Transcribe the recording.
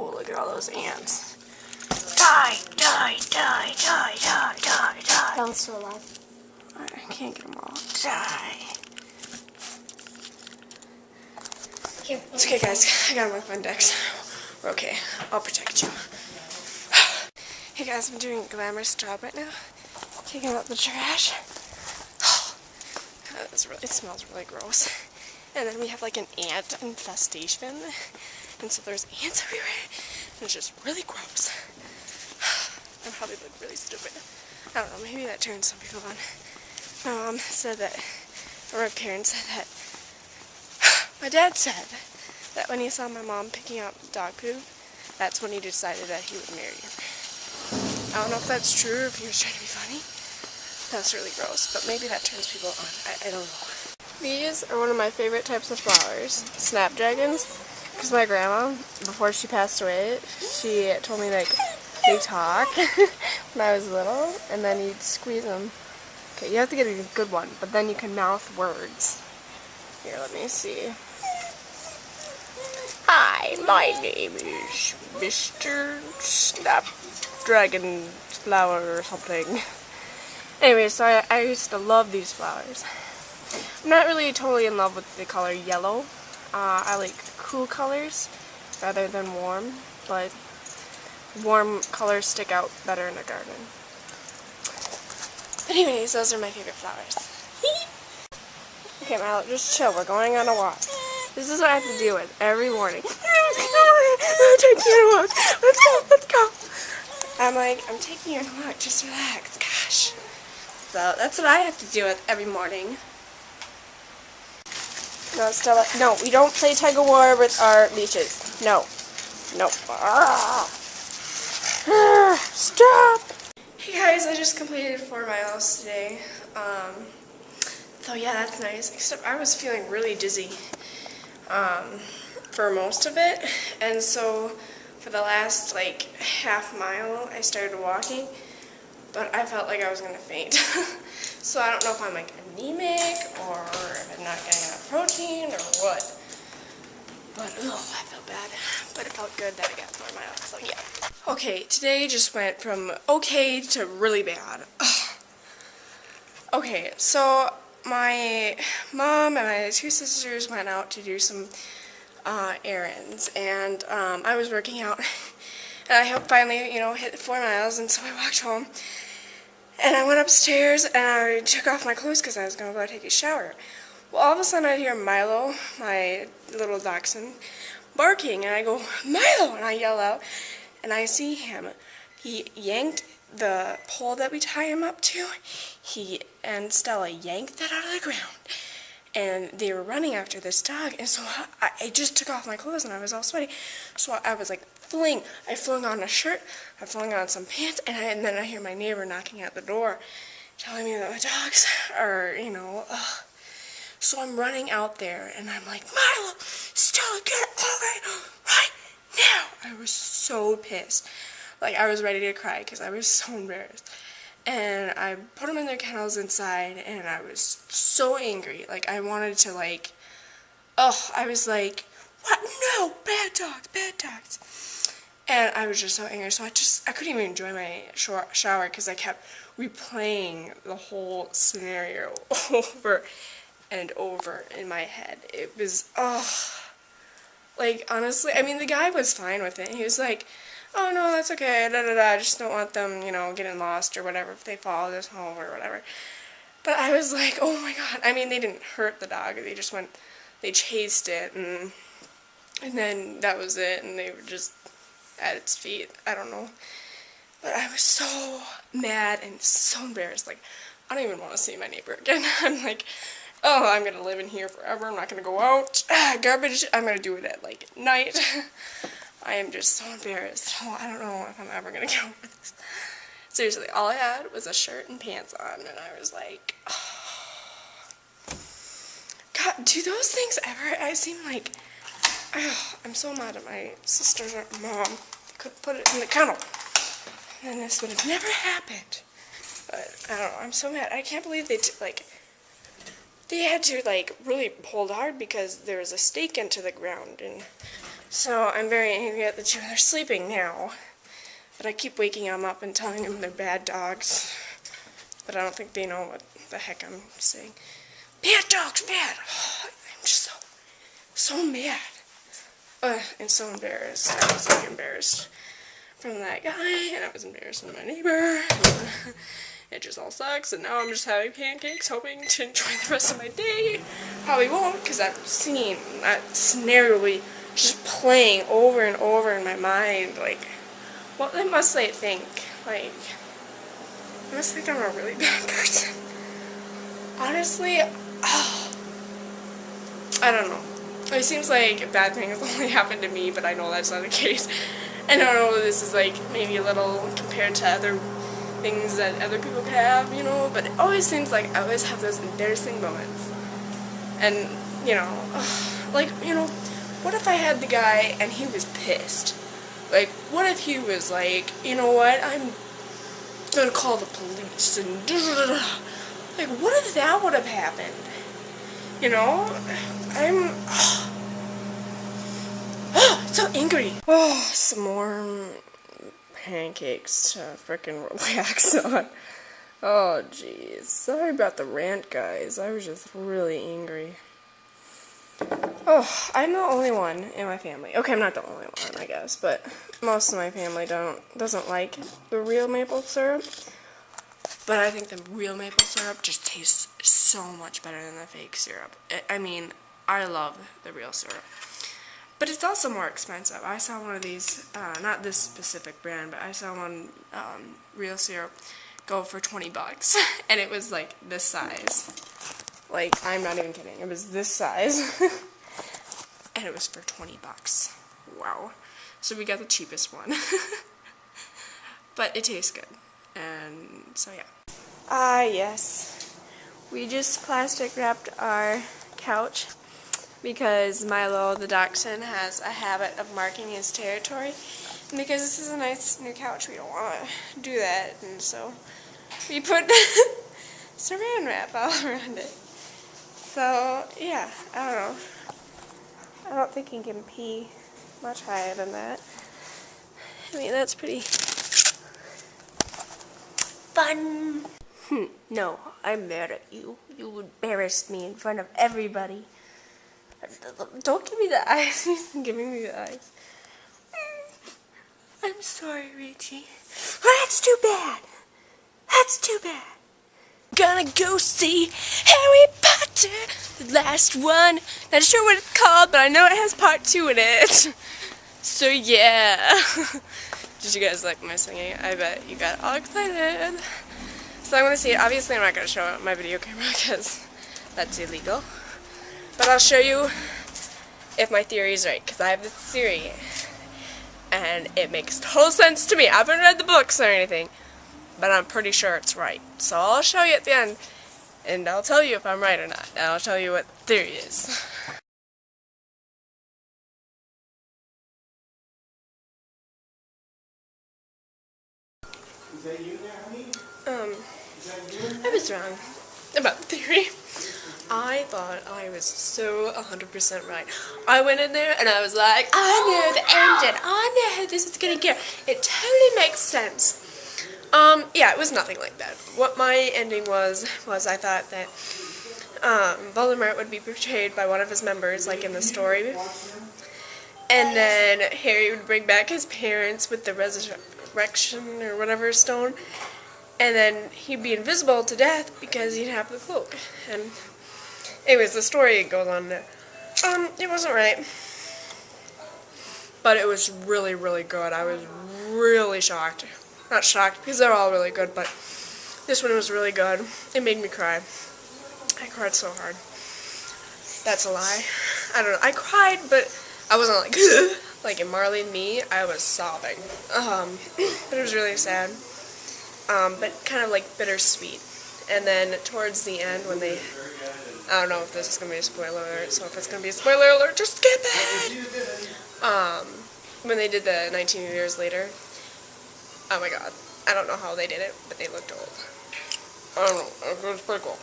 Oh, look at all those ants. Die, die, die, die, die, die, die. That one's still alive. I can't get them all. Die. It's okay, guys. I got them with my decks. We're okay. I'll protect you. Hey, guys. I'm doing a glamorous job right now. Taking out the trash. It smells really gross. And then we have like an ant infestation. And so there's ants everywhere. And it's just really gross. I probably look really stupid. I don't know, maybe that turns some people on. My mom said that, or my parents said that, my dad said that when he saw my mom picking up dog poo, that's when he decided that he would marry her. I don't know if that's true or if he was trying to be funny. That's really gross, but maybe that turns people on. I don't know. These are one of my favorite types of flowers, snapdragons, because my grandma, before she passed away, she told me like they talk when I was little, and then you'd squeeze them. Okay, you have to get a good one, but then you can mouth words. Here, let me see. Hi, my name is Mr. Snapdragon Flower or something. Anyway, so I used to love these flowers. I'm not really totally in love with the color yellow. I like cool colors rather than warm, but warm colors stick out better in a garden. Anyways, those are my favorite flowers. Okay, Milo, just chill. We're going on a walk. This is what I have to deal with every morning. Take you on a walk. Let's go, let's go. I'm like, I'm taking you on a walk. Just relax. Gosh. So that's what I have to deal with every morning. No, Stella. No, we don't play tug of war with our leashes. No. No. Stop! Hey guys, I just completed 4 miles today. So yeah, that's nice. Except I was feeling really dizzy for most of it. And so for the last like half mile, I started walking. But I felt like I was going to faint. So I don't know if I'm like anemic or if I'm not getting enough protein or what. But ugh, I felt bad. But it felt good that I got 4 miles. So yeah. Okay, today just went from okay to really bad. Ugh. Okay, so my mom and my 2 sisters went out to do some errands. And I was working out. And I finally, hit 4 miles, and so I walked home, and I went upstairs, and I took off my clothes because I was going to go take a shower. Well, all of a sudden I hear Milo, my little dachshund, barking, and I go, Milo, and I yell out, and I see him. He yanked the pole that we tie him up to, and Stella yanked that out of the ground. And they were running after this dog, and so I just took off my clothes, and I was all sweaty. So I was like, I flung on a shirt, I flung on some pants, and then I hear my neighbor knocking at the door, telling me that my dogs are, So I'm running out there, and I'm like, Milo, Stella, get away right now. I was so pissed. Like, I was ready to cry because I was so embarrassed. And I put them in their kennels inside, and I was so angry. Like, I wanted to, I was like, what? No, bad dogs, bad dogs. And I was just so angry, so I couldn't even enjoy my shower because I kept replaying the whole scenario over and over in my head. It was, honestly, I mean, the guy was fine with it. He was like, oh, no, that's okay, I just don't want them, getting lost or whatever if they follow this home or whatever. But I was like, oh my god. I mean, they didn't hurt the dog. They chased it, and then that was it, and they were just at its feet. I don't know. But I was so mad and so embarrassed. Like, I don't even want to see my neighbor again. I'm like, oh, I'm going to live in here forever. I'm not going to go out. Garbage, I'm going to do it at, night. I am just so embarrassed. Oh, I don't know if I'm ever going to get over this. Seriously, all I had was a shirt and pants on, and I was like, oh. God, do those things ever, I seem like, I'm so mad at my sister's mom. They couldn't put it in the kennel. And this would have never happened. But, I don't know, I'm so mad. I can't believe they had to, really pull hard because there was a stake into the ground, and So I'm very angry at the two. They're sleeping now. But I keep waking them up and telling them they're bad dogs. But I don't think they know what the heck I'm saying. Bad dogs, bad! Oh, I'm just so mad. And so embarrassed. I was like embarrassed from that guy, and I was embarrassed from my neighbor. It just all sucks, and now I'm just having pancakes, hoping to enjoy the rest of my day. Probably won't, because that scene, that scenario will be just playing over and over in my mind. Like, what must they think? Like, they must think I'm a really bad person. Honestly, I don't know. It seems like bad things only happen to me, but I know that's not the case. I don't know if this is like maybe a little compared to other things that other people could have, you know, but it always seems like I always have those embarrassing moments. And, you know, like, you know, what if I had the guy and he was pissed? Like, what if he was like, you know what, I'm gonna call the police and like, what if that would have happened? You know, I'm so angry. Oh, some more pancakes to frickin' relax on. Oh, jeez. Sorry about the rant, guys. I was just really angry. Oh, I'm the only one in my family. Okay, I'm not the only one, I guess, but most of my family doesn't like the real maple syrup. But I think the real maple syrup just tastes so much better than the fake syrup. I mean, I love the real syrup. But it's also more expensive. I saw one of these, not this specific brand, but I saw one real syrup go for $20. And it was like this size. Like, I'm not even kidding. It was this size. And it was for $20. Wow. So we got the cheapest one. But it tastes good. And so yeah. Ah, yes. We just plastic wrapped our couch because Milo the dachshund has a habit of marking his territory. And because this is a nice new couch, we don't want to do that. And so we put saran wrap all around it. So yeah, I don't know. I don't think he can pee much higher than that. I mean, that's pretty fun. No, I'm mad at you. You embarrassed me in front of everybody. Don't give me the eyes. He's giving me the eyes. I'm sorry, Richie. Oh, that's too bad. That's too bad. Gonna go see Harry Potter, the last one. Not sure what it's called, but I know it has part 2 in it. So yeah. Did you guys like my singing? I bet you got all excited. So I'm gonna see it. Obviously I'm not gonna show it on my video camera because that's illegal. But I'll show you if my theory is right, because I have this theory. And it makes total sense to me. I haven't read the books or anything, but I'm pretty sure it's right. So I'll show you at the end, and I'll tell you if I'm right or not. And I'll tell you what the theory is. Is that you there, honey? I was wrong about the theory. I thought I was so 100% right. I went in there and I was like, I know the engine. I know how this is gonna go. It totally makes sense. Yeah, it was nothing like that. What my ending was I thought that Voldemort would be betrayed by one of his members, like in the story. And then Harry would bring back his parents with the resurrection or whatever stone. And then he'd be invisible to death because he'd have the cloak. And anyways, the story goes on there. It wasn't right. But it was really, really good. I was really shocked. Not shocked, because they're all really good, but this one was really good. It made me cry. I cried so hard. That's a lie. I don't know. I cried, but I wasn't like, like in Marley and Me, I was sobbing. But it was really sad. But kind of like bittersweet. And then towards the end, when they, I don't know if this is going to be a spoiler alert, so if it's going to be a spoiler alert, just skip it! When they did the 19 years later, oh my god, I don't know how they did it, but they looked old. I don't know, it was pretty cool.